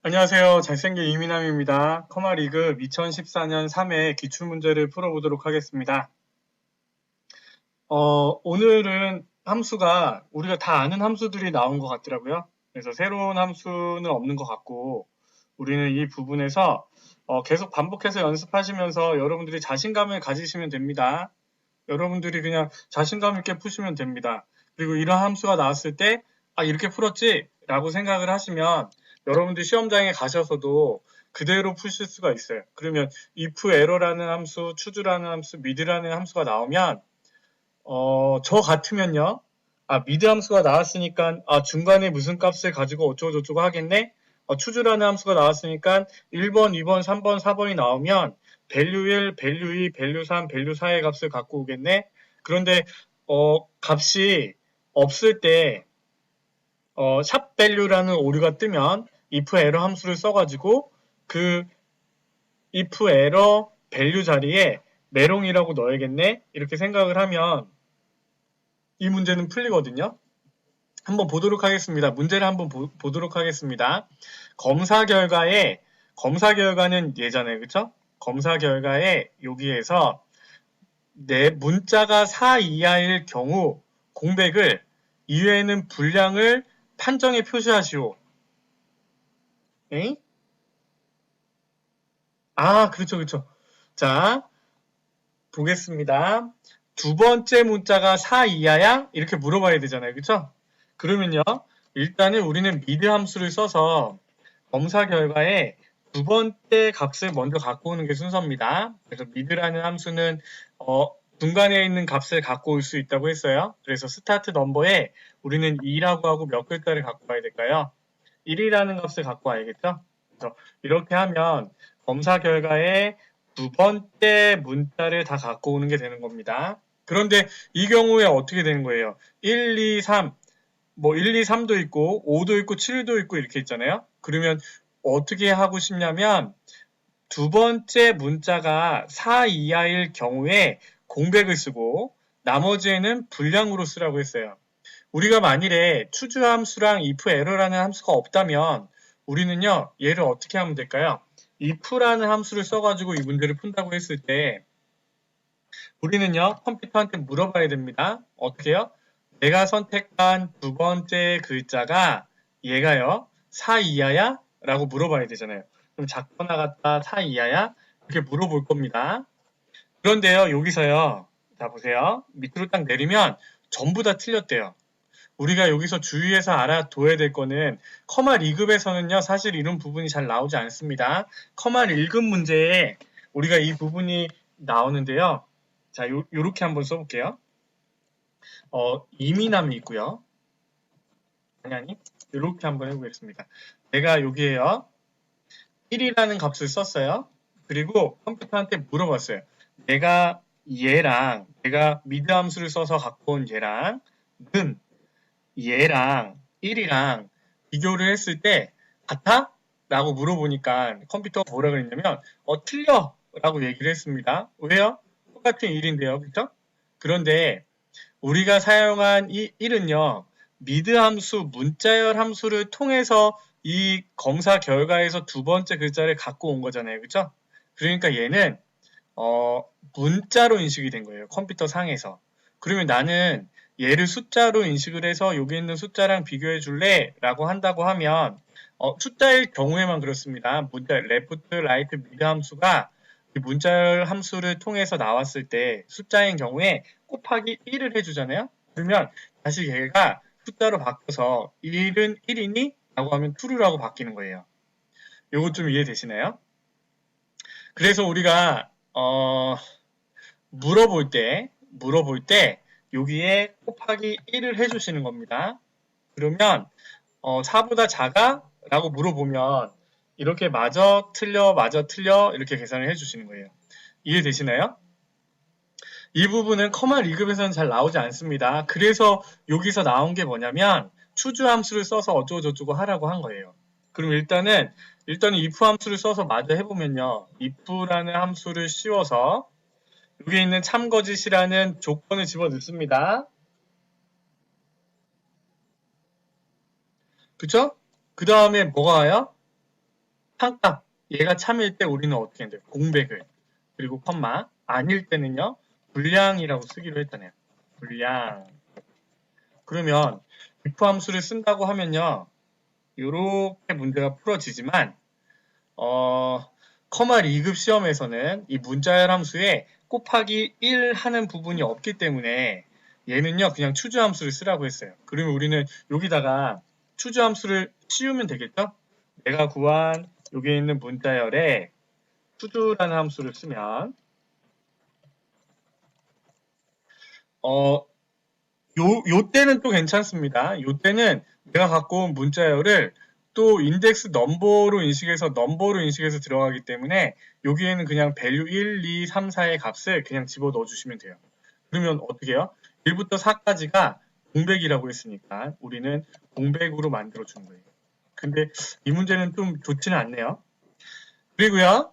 안녕하세요. 잘생긴 이민남입니다. 커마리그 2014년 3회 기출문제를 풀어보도록 하겠습니다. 오늘은 함수가 우리가 다 아는 함수들이 나온 것 같더라고요. 그래서 새로운 함수는 없는 것 같고 우리는 이 부분에서 계속 반복해서 연습하시면서 여러분들이 자신감을 가지시면 됩니다. 여러분들이 그냥 자신감 있게 푸시면 됩니다. 그리고 이런 함수가 나왔을 때 이렇게 풀었지? 라고 생각을 하시면 여러분들 시험장에 가셔서도 그대로 푸실 수가 있어요. 그러면 if error라는 함수, choose라는 함수, mid라는 함수가 나오면 저 같으면요. mid 함수가 나왔으니까 중간에 무슨 값을 가지고 어쩌고저쩌고 하겠네? choose라는 함수가 나왔으니까 1번, 2번, 3번, 4번이 나오면 value 1, value 2, value 3, value 4의 값을 갖고 오겠네? 그런데 값이 없을 때 샵 value라는 오류가 뜨면 if error 함수를 써가지고 그 if error value 자리에 메롱이라고 넣어야겠네? 이렇게 생각을 하면 이 문제는 풀리거든요. 한번 보도록 하겠습니다. 문제를 한번 보도록 하겠습니다. 검사 결과는 예잖아요. 그쵸? 검사 결과에 여기에서 내 문자가 4 이하일 경우 공백을 이외에는 분량을 판정에 표시하시오. 에이? 그렇죠, 그렇죠. 자, 보겠습니다. 두 번째 문자가 4 이하야? 이렇게 물어봐야 되잖아요. 그쵸? 그러면요. 일단은 우리는 미드 함수를 써서 검사 결과에 두 번째 값을 먼저 갖고 오는 게 순서입니다. 그래서 mid라는 함수는 중간에 있는 값을 갖고 올 수 있다고 했어요. 그래서 스타트 넘버에 우리는 2라고 하고 몇 글자를 갖고 와야 될까요? 1이라는 값을 갖고 와야겠죠? 그래서 이렇게 하면 검사 결과에 두 번째 문자를 다 갖고 오는 게 되는 겁니다. 그런데 이 경우에 어떻게 되는 거예요? 1, 2, 3, 1, 2, 3도 있고 5도 있고 7도 있고 이렇게 있잖아요. 그러면 어떻게 하고 싶냐면 두 번째 문자가 4 이하일 경우에 공백을 쓰고 나머지에는 분량으로 쓰라고 했어요. 우리가 만일에 추주 함수랑 if error라는 함수가 없다면 우리는요 얘를 어떻게 하면 될까요? if라는 함수를 써가지고 이 문제를 푼다고 했을 때 우리는요 컴퓨터한테 물어봐야 됩니다. 어떻게요? 내가 선택한 두 번째 글자가 얘가요 4 이하야? 라고 물어봐야 되잖아요. 그럼 작거나 같다 4 이하야? 이렇게 물어볼 겁니다. 그런데요 여기서요 자 보세요 밑으로 딱 내리면 전부 다 틀렸대요. 우리가 여기서 주의해서 알아둬야 될 거는 커마 2급에서는요 사실 이런 부분이 잘 나오지 않습니다. 커마 1급 문제에 우리가 이 부분이 나오는데요. 자 요렇게 한번 써볼게요. 이민함이 있고요. 아니 이렇게 한번 해보겠습니다. 내가 여기에요 1이라는 값을 썼어요. 그리고 컴퓨터한테 물어봤어요. 내가 미드 함수를 써서 갖고 온 얘랑 1이랑 비교를 했을 때 같아? 라고 물어보니까 컴퓨터가 뭐라 그랬냐면 틀려 라고 얘기를 했습니다. 왜요? 똑같은 1인데요. 그쵸? 그런데 우리가 사용한 이 1은요. 미드 함수, 문자열 함수를 통해서 이 검사 결과에서 두 번째 글자를 갖고 온 거잖아요. 그쵸? 그러니까 얘는 문자로 인식이 된 거예요. 컴퓨터 상에서. 그러면 나는 얘를 숫자로 인식을 해서 여기 있는 숫자랑 비교해 줄래? 라고 한다고 하면 숫자일 경우에만 그렇습니다. 문자 레프트, 라이트, 미드 함수가 문자열 함수를 통해서 나왔을 때 숫자인 경우에 곱하기 1을 해주잖아요. 그러면 다시 얘가 숫자로 바뀌어서 1은 1이니? 라고 하면 true라고 바뀌는 거예요. 요거 좀 이해되시나요? 그래서 우리가 물어볼 때 여기에 곱하기 1을 해주시는 겁니다. 그러면 4보다 작아? 라고 물어보면 이렇게 맞아 틀려 이렇게 계산을 해주시는 거예요. 이해되시나요? 이 부분은 커마 2급에서는 잘 나오지 않습니다. 그래서 여기서 나온 게 뭐냐면 추주 함수를 써서 어쩌고저쩌고 하라고 한 거예요. 그럼 일단은 if 함수를 써서 마저 해보면요. if라는 함수를 씌워서 여기 있는 참거짓이라는 조건을 집어넣습니다. 그쵸? 그 다음에 뭐가 와요? 한 값, 얘가 참일 때 우리는 어떻게 해야 돼요? 공백을. 그리고 컴마. 아닐 때는요, 불량이라고 쓰기로 했잖아요. 불량. 그러면 if 함수를 쓴다고 하면요, 이렇게 문제가 풀어지지만, 커마 2급 시험에서는 이 문자열 함수에 곱하기 1 하는 부분이 없기 때문에 얘는요, 그냥 추주 함수를 쓰라고 했어요. 그러면 우리는 여기다가 추주 함수를 씌우면 되겠죠? 내가 구한 여기에 있는 문자열에 추주라는 함수를 쓰면 요 때는 또 괜찮습니다. 요 때는 내가 갖고 온 문자열을 또 인덱스 넘버로 인식해서 들어가기 때문에 여기에는 그냥 value 1, 2, 3, 4의 값을 그냥 집어 넣어 주시면 돼요. 그러면 어떻게 해요? 1부터 4까지가 공백이라고 했으니까 우리는 공백으로 만들어 준 거예요. 근데 이 문제는 좀 좋지는 않네요. 그리고요.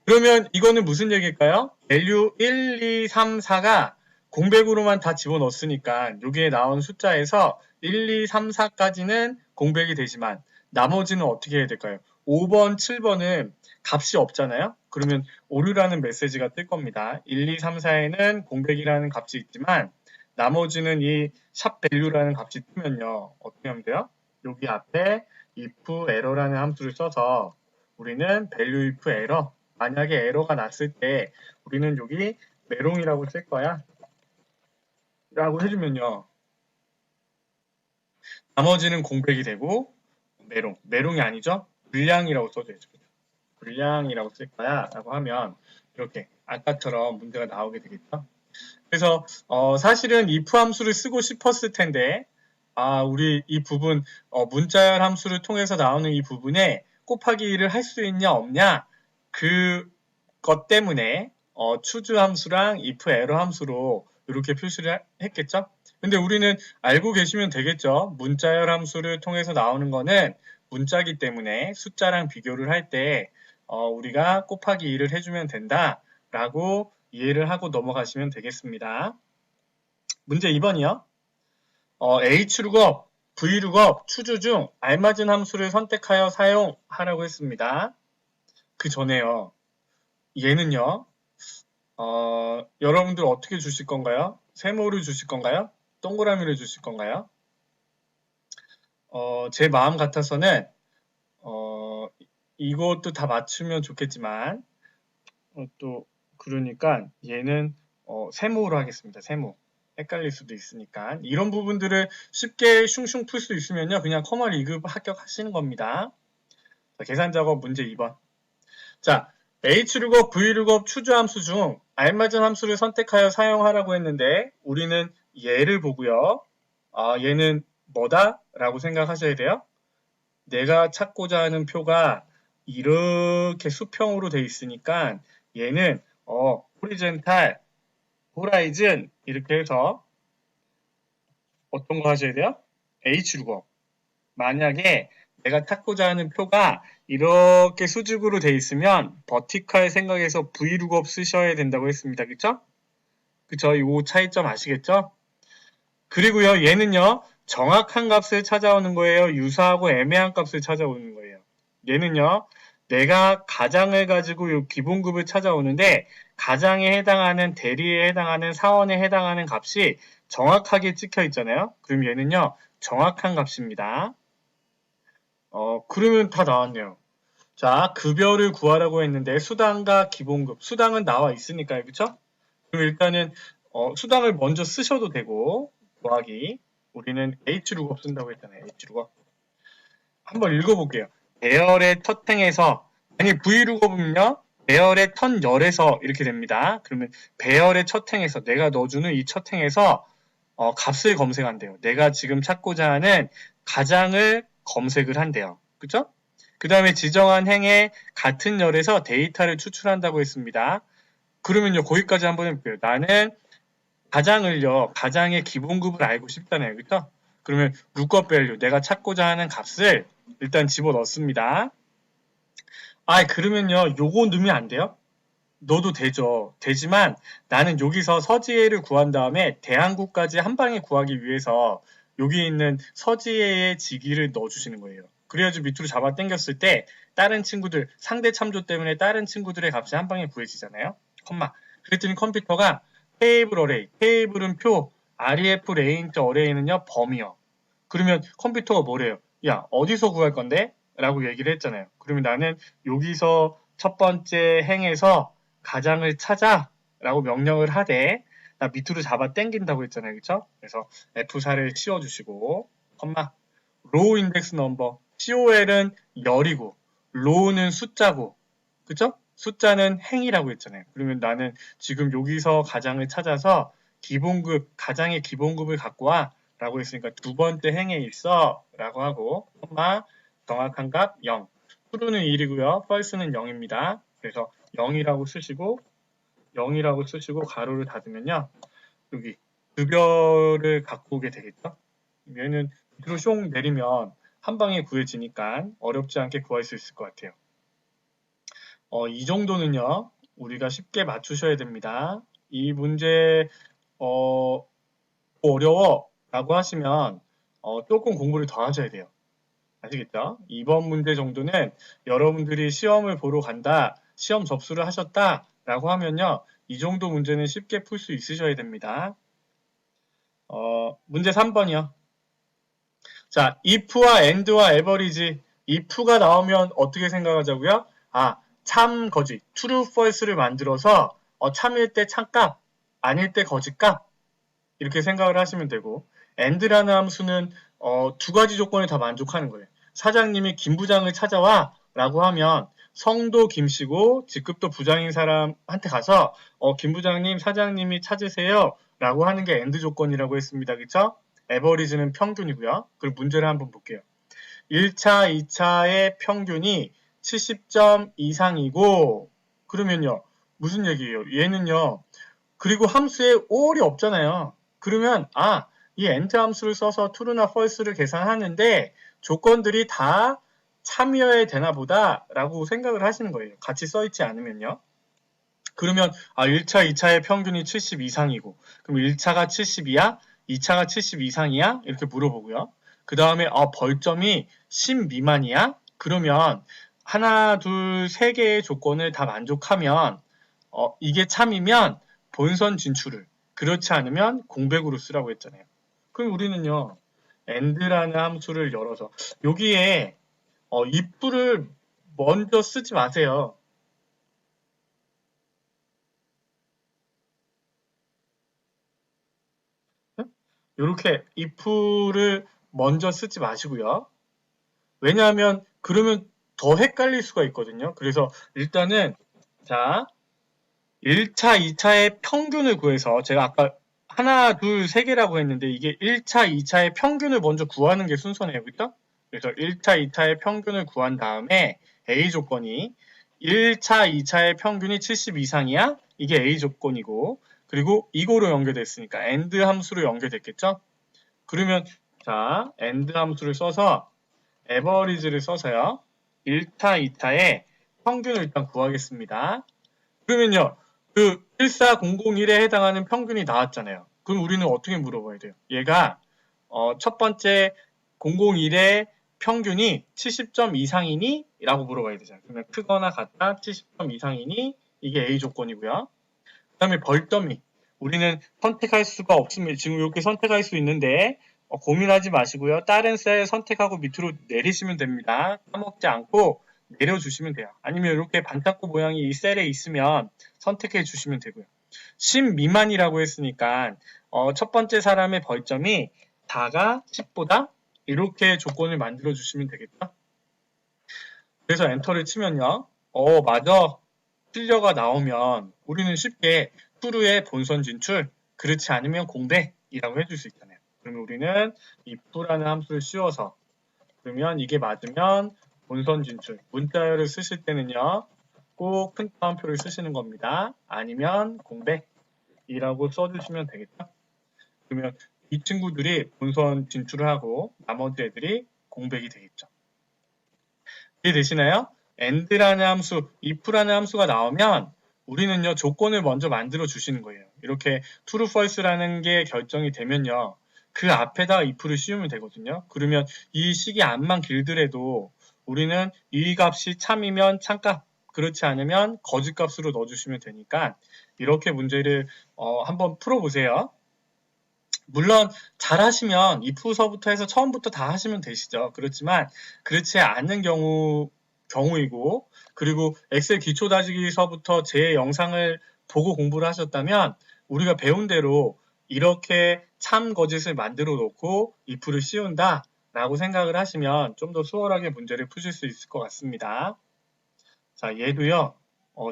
그러면 이거는 무슨 얘기일까요? value 1, 2, 3, 4가 공백으로만 다 집어넣었으니까 여기에 나온 숫자에서 1, 2, 3, 4까지는 공백이 되지만 나머지는 어떻게 해야 될까요? 5번, 7번은 값이 없잖아요? 그러면 오류라는 메시지가 뜰 겁니다. 1, 2, 3, 4에는 공백이라는 값이 있지만 나머지는 이 샵 value라는 값이 뜨면요. 어떻게 하면 돼요? 여기 앞에 if error라는 함수를 써서 우리는 value if error 만약에 에러가 났을 때 우리는 여기 메롱이라고 쓸 거야 라고 해주면요 나머지는 공백이 되고 메롱이 아니죠 불량이라고 써줘야죠 불량이라고 쓸 거야 라고 하면 이렇게 아까처럼 문제가 나오게 되겠죠 그래서 사실은 if 함수를 쓰고 싶었을 텐데 우리 이 부분 문자열 함수를 통해서 나오는 이 부분에 곱하기 1을 할 수 있냐 없냐 그것 때문에 추주 함수랑 if error 함수로 이렇게 표시를 했겠죠. 근데 우리는 알고 계시면 되겠죠. 문자열 함수를 통해서 나오는 거는 문자기 때문에 숫자랑 비교를 할 때 우리가 곱하기 1을 해주면 된다라고 이해를 하고 넘어가시면 되겠습니다. 문제 2번이요. H룩업, V룩업, 추주 중 알맞은 함수를 선택하여 사용하라고 했습니다. 그 전에요. 얘는요. 여러분들 어떻게 주실 건가요? 세모를 주실 건가요? 동그라미를 주실 건가요? 제 마음 같아서는 이것도 다 맞추면 좋겠지만 또 그러니까 얘는 세모로 하겠습니다. 세모. 헷갈릴 수도 있으니까 이런 부분들을 쉽게 슝슝 풀 수 있으면요. 그냥 커머 2급 합격하시는 겁니다. 자, 계산 작업 문제 2번. 자, H룩업, V룩업 추주함수 중 알맞은 함수를 선택하여 사용하라고 했는데 우리는 얘를 보고요. 얘는 뭐다? 라고 생각하셔야 돼요. 내가 찾고자 하는 표가 이렇게 수평으로 돼 있으니까 얘는 호리젠탈, 호라이즌 이렇게 해서 어떤 거 하셔야 돼요? H룩업. 만약에 내가 찾고자 하는 표가 이렇게 수직으로 돼 있으면 버티컬 생각해서 V룩업 쓰셔야 된다고 했습니다. 그쵸? 그쵸? 이 차이점 아시겠죠? 그리고요, 얘는요, 정확한 값을 찾아오는 거예요. 유사하고 애매한 값을 찾아오는 거예요. 얘는요, 내가 가장을 가지고 이 기본급을 찾아오는데 가장에 해당하는 대리에 해당하는 사원에 해당하는 값이 정확하게 찍혀 있잖아요. 그럼 얘는요, 정확한 값입니다. 그러면 다 나왔네요. 자, 급여를 구하라고 했는데 수당과 기본급. 수당은 나와 있으니까요. 그쵸? 그럼 일단은 수당을 먼저 쓰셔도 되고 구하기. 우리는 H룩업 쓴다고 했잖아요. H룩업. 한번 읽어볼게요. 배열의 첫 행에서 아니 V룩업은요. 배열의 턴 열에서 이렇게 됩니다. 그러면 배열의 첫 행에서 내가 넣어주는 이 첫 행에서 값을 검색한대요. 내가 지금 찾고자 하는 가장을 검색을 한대요. 그쵸? 그 다음에 지정한 행에 같은 열에서 데이터를 추출한다고 했습니다. 그러면요, 거기까지 한번 해볼게요. 나는 가장의 기본급을 알고 싶잖아요. 그쵸? 그러면 lookup value, 내가 찾고자 하는 값을 일단 집어넣습니다. 그러면요, 요거 넣으면 안 돼요? 넣어도 되죠. 되지만 나는 여기서 서지혜를 구한 다음에 대한국까지 한 방에 구하기 위해서 여기 있는 서지혜의 직위를 넣어주시는 거예요. 그래야지 밑으로 잡아 당겼을 때 다른 친구들, 상대 참조 때문에 다른 친구들의 값이 한 방에 구해지잖아요. 컴마. 그랬더니 컴퓨터가 테이블 어레이, 테이블은 표, ref range 어레이는요 범위요. 그러면 컴퓨터가 뭐래요? 야, 어디서 구할 건데? 라고 얘기를 했잖아요. 그러면 나는 여기서 첫 번째 행에서 가장을 찾아 라고 명령을 하되 나 밑으로 잡아 당긴다고 했잖아요. 그쵸? 그래서 F4를 씌워주시고 컴마 로우 인덱스 넘버 COL은 열이고 로우는 숫자고 그쵸? 숫자는 행이라고 했잖아요. 그러면 나는 지금 여기서 가장을 찾아서 기본급, 가장의 기본급을 갖고 와 라고 했으니까 두 번째 행에 있어 라고 하고 콤마 정확한 값 0 true는 1이고요. false는 0입니다. 그래서 0이라고 쓰시고 가로를 닫으면요. 여기 급여를 갖고 오게 되겠죠. 얘는 밑으로 숑 내리면 한 방에 구해지니까 어렵지 않게 구할 수 있을 것 같아요. 이 정도는요. 우리가 쉽게 맞추셔야 됩니다. 이 문제 어려워 라고 하시면 조금 공부를 더 하셔야 돼요. 아시겠죠? 이번 문제 정도는 여러분들이 시험을 보러 간다, 시험 접수를 하셨다 라고 하면요. 이 정도 문제는 쉽게 풀 수 있으셔야 됩니다. 문제 3번이요. 자, if와 and와 average, if가 나오면 어떻게 생각하자고요? 아, 참, 거짓, true, false를 만들어서 참일 때 참값, 아닐 때 거짓값 이렇게 생각을 하시면 되고 and라는 함수는 두 가지 조건을 다 만족하는 거예요. 사장님이 김 부장을 찾아와 라고 하면 성도 김씨고 직급도 부장인 사람한테 가서 김 부장님 사장님이 찾으세요 라고 하는 게 and 조건이라고 했습니다. 그쵸? 에버리지는 평균이고요. 그리고 문제를 한번 볼게요. 1차, 2차의 평균이 70점 이상이고 그러면요. 무슨 얘기예요? 얘는요. 그리고 함수에 all이 없잖아요. 그러면 이 and 함수를 써서 true나 false를 계산하는데 조건들이 다 참여해야 되나 보다 라고 생각을 하시는 거예요. 같이 써있지 않으면요. 그러면 1차, 2차의 평균이 70 이상이고 그럼 1차가 70이야? 2차가 70 이상이야? 이렇게 물어보고요. 그 다음에 벌점이 10 미만이야? 그러면 하나, 둘, 세 개의 조건을 다 만족하면 이게 참이면 본선 진출을 그렇지 않으면 공백으로 쓰라고 했잖아요. 그럼 우리는요. and라는 함수를 열어서 여기에 if를 먼저 쓰지 마세요. 이렇게 if를 먼저 쓰지 마시고요. 왜냐하면 그러면 더 헷갈릴 수가 있거든요. 그래서 일단은 자 1차, 2차의 평균을 구해서 제가 아까 하나, 둘, 세 개라고 했는데 이게 1차, 2차의 평균을 먼저 구하는 게 순서네요. 그죠? 그래서 1차, 2차의 평균을 구한 다음에 A 조건이 1차, 2차의 평균이 70 이상이야? 이게 A 조건이고 그리고 이거로 연결됐으니까 AND 함수로 연결됐겠죠? 그러면 자 AND 함수를 써서 average를 써서요. 1차, 2차의 평균을 일단 구하겠습니다. 그러면요. 그 14001에 해당하는 평균이 나왔잖아요. 그럼 우리는 어떻게 물어봐야 돼요? 얘가 첫 번째 001의 평균이 70점 이상이니? 라고 물어봐야 되잖아요. 그러면 크거나 같다 70점 이상이니? 이게 A 조건이고요. 그 다음에 벌점이 우리는 선택할 수가 없습니다. 지금 이렇게 선택할 수 있는데 고민하지 마시고요. 다른 셀 선택하고 밑으로 내리시면 됩니다. 까먹지 않고 내려주시면 돼요. 아니면 이렇게 반탁구 모양이 이 셀에 있으면 선택해 주시면 되고요. 10 미만이라고 했으니까 첫 번째 사람의 벌점이 다가 10보다 이렇게 조건을 만들어 주시면 되겠죠. 그래서 엔터를 치면요. 맞아. 틀려가 나오면 우리는 쉽게 true의 본선 진출, 그렇지 않으면 공백이라고 해줄 수 있잖아요. 그러면 우리는 if라는 함수를 씌워서 그러면 이게 맞으면 본선 진출, 문자열을 쓰실 때는요. 꼭 큰 따옴표를 쓰시는 겁니다. 아니면 공백이라고 써주시면 되겠죠. 그러면 이 친구들이 본선 진출을 하고 나머지 애들이 공백이 되겠죠. 이해되시나요? and라는 함수, if라는 함수가 나오면 우리는요, 조건을 먼저 만들어 주시는 거예요. 이렇게 true, false라는 게 결정이 되면요, 그 앞에다가 if를 씌우면 되거든요. 그러면 이 식이 안만 길더라도 우리는 이 값이 참이면 참값, 그렇지 않으면 거짓값으로 넣어주시면 되니까 이렇게 문제를 한번 풀어보세요. 물론 잘하시면 if서부터 해서 처음부터 다 하시면 되시죠. 그렇지만 그렇지 않은 경우이고, 그리고 엑셀 기초 다지기서부터 제 영상을 보고 공부를 하셨다면 우리가 배운 대로 이렇게 참 거짓을 만들어 놓고 if를 씌운다 라고 생각을 하시면 좀 더 수월하게 문제를 푸실 수 있을 것 같습니다. 자, 얘도요,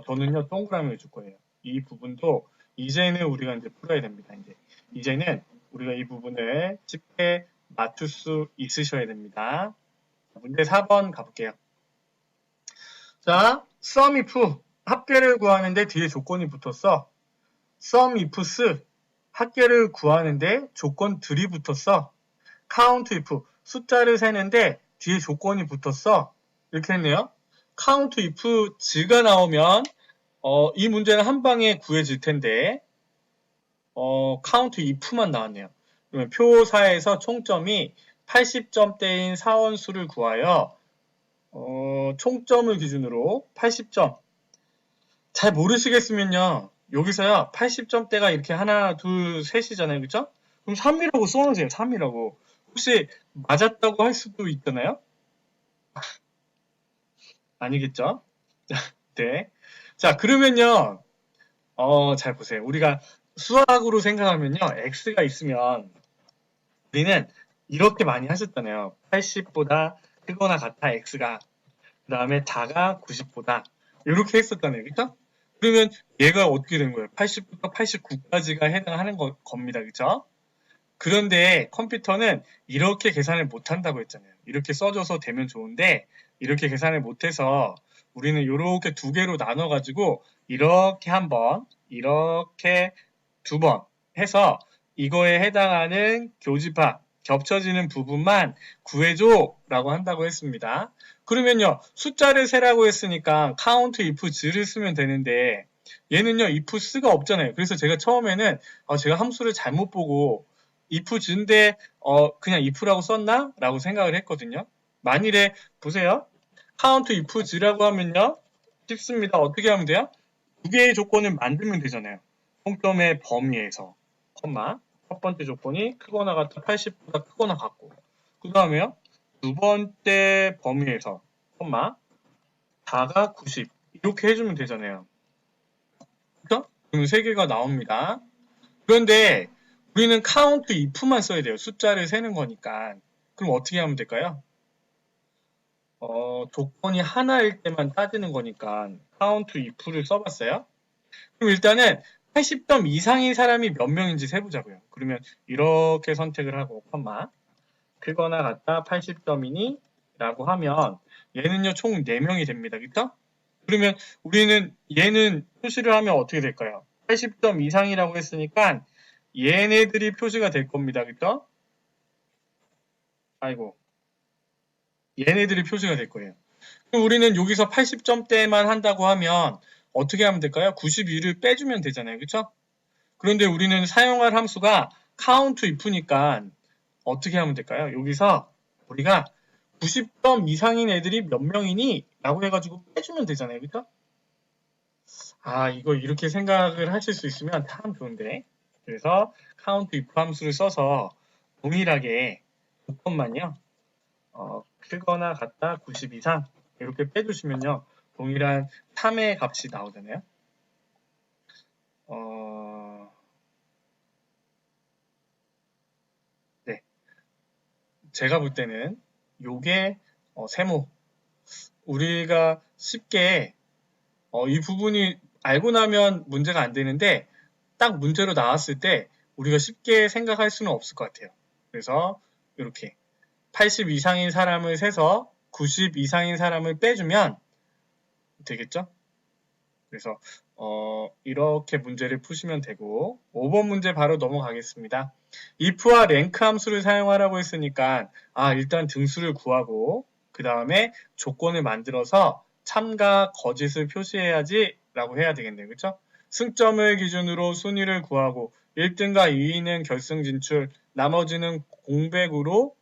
저는요 동그라미를 줄 거예요. 이 부분도 이제는 우리가 이제 풀어야 됩니다. 이제는 우리가 이 부분을 쉽게 맞출 수 있으셔야 됩니다. 문제 4번 가볼게요. 자, sum if 합계를 구하는데 뒤에 조건이 붙었어. sum ifs 합계를 구하는데 조건들이 붙었어. count if 숫자를 세는데 뒤에 조건이 붙었어. 이렇게 했네요. count if 즈가 나오면 이 문제는 한 방에 구해질 텐데 count if만 나왔네요. 그러면 표사에서 총점이 80점대인 사원수를 구하여 총점을 기준으로 80점. 잘 모르시겠으면요. 여기서요. 80점대가 이렇게 하나, 둘, 셋이잖아요. 그쵸? 그럼 3이라고 써놓으세요. 3이라고. 혹시 맞았다고 할 수도 있잖아요. 아니겠죠? 네. 자, 그러면요. 잘 보세요. 우리가 수학으로 생각하면요. x가 있으면 우리는 이렇게 많이 하셨잖아요. 80보다 크거나 같아 x가. 그 다음에 다가 90보다. 이렇게 했었잖아요. 그쵸? 그러면 얘가 어떻게 되는 거예요? 80부터 89까지가 해당하는 겁니다. 그쵸? 그런데 컴퓨터는 이렇게 계산을 못한다고 했잖아요. 이렇게 써줘서 되면 좋은데 이렇게 계산을 못해서 우리는 이렇게 두 개로 나눠가지고 이렇게 한 번, 이렇게 두 번 해서 이거에 해당하는 교집합, 겹쳐지는 부분만 구해줘 라고 한다고 했습니다. 그러면요, 숫자를 세라고 했으니까 count if 즈를 쓰면 되는데 얘는요, if 스가 없잖아요. 그래서 제가 처음에는 제가 함수를 잘못 보고 if 즈인데 그냥 if라고 썼나? 라고 생각을 했거든요. 만일에 보세요. count if 즈라고 하면요. 쉽습니다. 어떻게 하면 돼요? 두 개의 조건을 만들면 되잖아요. 총점의 범위에서 컴마 첫 번째 조건이 크거나 같아 80보다 크거나 같고 그 다음에요. 두 번째 범위에서 컴마 다가 90 이렇게 해주면 되잖아요. 그렇죠? 그럼 세 개가 나옵니다. 그런데 우리는 count if만 써야 돼요. 숫자를 세는 거니까. 그럼 어떻게 하면 될까요? 조건이 하나일 때만 따지는 거니까 count if를 써봤어요. 그럼 일단은 80점 이상인 사람이 몇 명인지 세보자고요. 그러면 이렇게 선택을 하고 컴마 크거나 같다 80점이니? 라고 하면 얘는요 총 4명이 됩니다. 그쵸? 그러면 우리는 얘는 표시를 하면 어떻게 될까요? 80점 이상이라고 했으니까 얘네들이 표시가 될 겁니다. 그쵸? 아이고 얘네들이 표시가 될 거예요. 그럼 우리는 여기서 80점대만 한다고 하면 어떻게 하면 될까요? 92를 빼주면 되잖아요. 그쵸? 그런데 우리는 사용할 함수가 count if니까 어떻게 하면 될까요? 여기서 우리가 90점 이상인 애들이 몇 명이니? 라고 해가지고 빼주면 되잖아요. 그쵸? 이거 이렇게 생각을 하실 수 있으면 참 좋은데. 그래서 count if 함수를 써서 동일하게 조건만요. 크거나 같다 90 이상 이렇게 빼주시면요. 동일한 3의 값이 나오잖아요. 네. 제가 볼 때는 요게 세모 우리가 쉽게 이 부분이 알고 나면 문제가 안 되는데 딱 문제로 나왔을 때 우리가 쉽게 생각할 수는 없을 것 같아요. 그래서 이렇게 80 이상인 사람을 세서 90 이상인 사람을 빼주면 되겠죠? 그래서 이렇게 문제를 푸시면 되고 5번 문제 바로 넘어가겠습니다. if와 rank 함수를 사용하라고 했으니까 일단 등수를 구하고 그 다음에 조건을 만들어서 참과 거짓을 표시해야지 라고 해야 되겠네요. 그쵸? 승점을 기준으로 순위를 구하고 1등과 2위는 결승 진출 나머지는 공백으로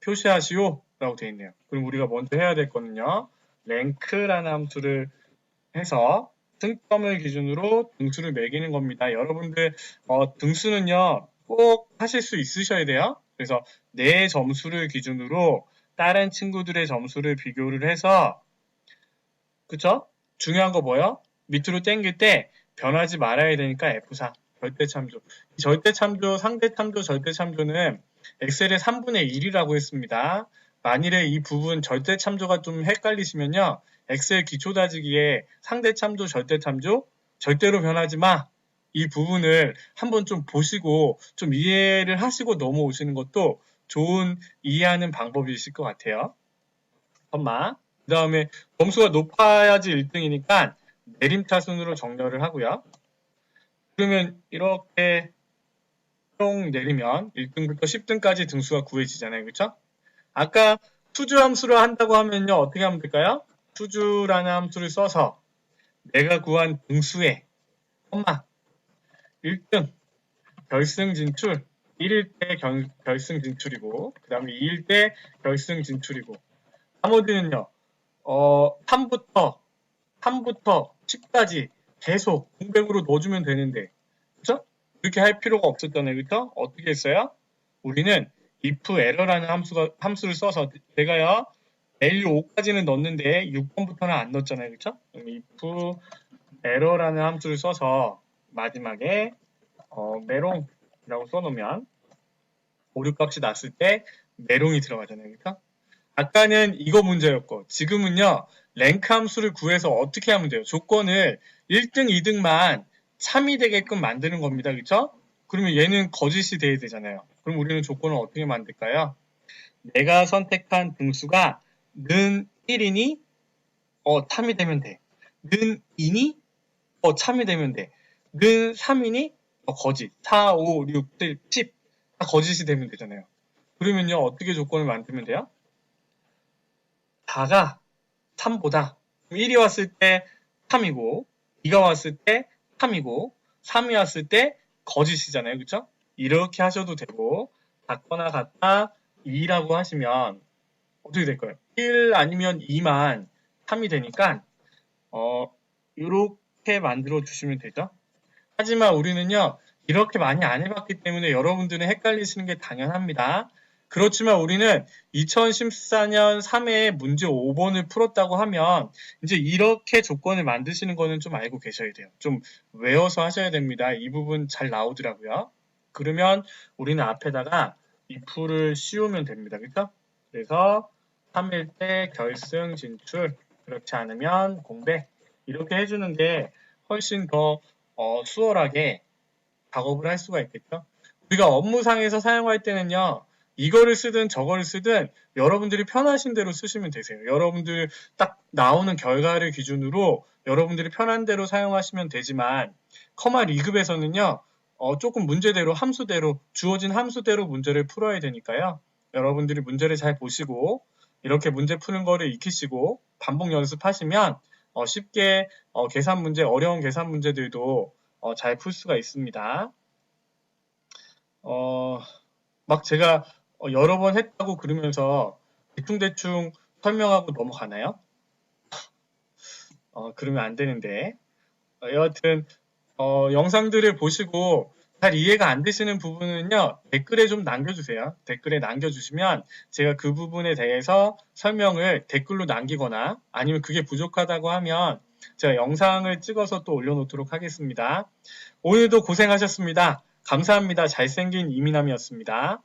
표시하시오 라고 되어 있네요. 그럼 우리가 먼저 해야 될 거는요. 랭크라는 함수를 해서 등점을 기준으로 등수를 매기는 겁니다. 여러분들 등수는요. 꼭 하실 수 있으셔야 돼요. 그래서 내 점수를 기준으로 다른 친구들의 점수를 비교를 해서 그쵸? 중요한 거 뭐요? 밑으로 당길 때 변하지 말아야 되니까 F4 절대참조. 절대참조, 상대참조, 절대참조는 엑셀의 3분의 1이라고 했습니다. 만일에 이 부분 절대참조가 좀 헷갈리시면요. 엑셀 기초다지기에 상대참조, 절대참조, 절대로 변하지 마. 이 부분을 한번 좀 보시고 좀 이해를 하시고 넘어오시는 것도 좋은 이해하는 방법이실 것 같아요. 엄마. 그 다음에 점수가 높아야지 1등이니까 내림차순으로 정렬을 하고요. 그러면 이렇게 쭉 내리면 1등부터 10등까지 등수가 구해지잖아요. 그렇죠? 아까 투주 함수를 한다고 하면요. 어떻게 하면 될까요? 투주라는 함수를 써서 내가 구한 등수에 엄마 1등 결승 진출 1일 때 결승 진출이고 그 다음에 2일 때 결승 진출이고 나머지는요. 3부터 10까지 계속 공백으로 넣어주면 되는데 그쵸? 그렇게 할 필요가 없었잖아요. 그쵸? 어떻게 했어요? 우리는 if error라는 함수를 써서 제가요 value 5까지는 넣었는데 6번부터는 안 넣었잖아요. 그쵸? if error라는 함수를 써서 마지막에 메롱이라고 써놓으면 오류값이 났을 때 메롱이 들어가잖아요. 그쵸? 아까는 이거 문제였고 지금은요. 랭크 함수를 구해서 어떻게 하면 돼요? 조건을 1등, 2등만 참이 되게끔 만드는 겁니다. 그렇죠? 그러면 얘는 거짓이 돼야 되잖아요. 그럼 우리는 조건을 어떻게 만들까요? 내가 선택한 등수가 는 1이니 참이 되면 돼. 는 2니 참이 되면 돼. 는 3이니 거짓. 4, 5, 6, 7, 10 다 거짓이 되면 되잖아요. 그러면요. 어떻게 조건을 만들면 돼요? 4가 3보다 1이 왔을 때 3이고 2가 왔을 때 3이고 3이 왔을 때 거짓이잖아요. 그쵸? 이렇게 하셔도 되고 같거나 같다 2라고 하시면 어떻게 될까요? 1 아니면 2만 3이 되니까 이렇게 만들어 주시면 되죠. 하지만 우리는요. 이렇게 많이 안 해봤기 때문에 여러분들은 헷갈리시는 게 당연합니다. 그렇지만 우리는 2014년 3회에 문제 5번을 풀었다고 하면 이제 이렇게 조건을 만드시는 거는 좀 알고 계셔야 돼요. 좀 외워서 하셔야 됩니다. 이 부분 잘 나오더라고요. 그러면 우리는 앞에다가 if를 씌우면 됩니다. 그렇죠? 그래서 3일 때 결승 진출, 그렇지 않으면 공백 이렇게 해주는 게 훨씬 더 수월하게 작업을 할 수가 있겠죠. 우리가 업무상에서 사용할 때는요. 이거를 쓰든 저거를 쓰든 여러분들이 편하신 대로 쓰시면 되세요. 여러분들 딱 나오는 결과를 기준으로 여러분들이 편한 대로 사용하시면 되지만 커마 리급에서는요. 조금 문제대로 함수대로 주어진 함수대로 문제를 풀어야 되니까요. 여러분들이 문제를 잘 보시고 이렇게 문제 푸는 거를 익히시고 반복 연습하시면 쉽게 계산 문제, 어려운 계산 문제들도 잘 풀 수가 있습니다. 막 제가 여러 번 했다고 그러면서 대충대충 설명하고 넘어가나요? 그러면 안 되는데. 여하튼, 영상들을 보시고 잘 이해가 안 되시는 부분은요, 댓글에 좀 남겨주세요. 댓글에 남겨주시면 제가 그 부분에 대해서 설명을 댓글로 남기거나 아니면 그게 부족하다고 하면 제가 영상을 찍어서 또 올려놓도록 하겠습니다. 오늘도 고생하셨습니다. 감사합니다. 잘생긴 이민남이었습니다.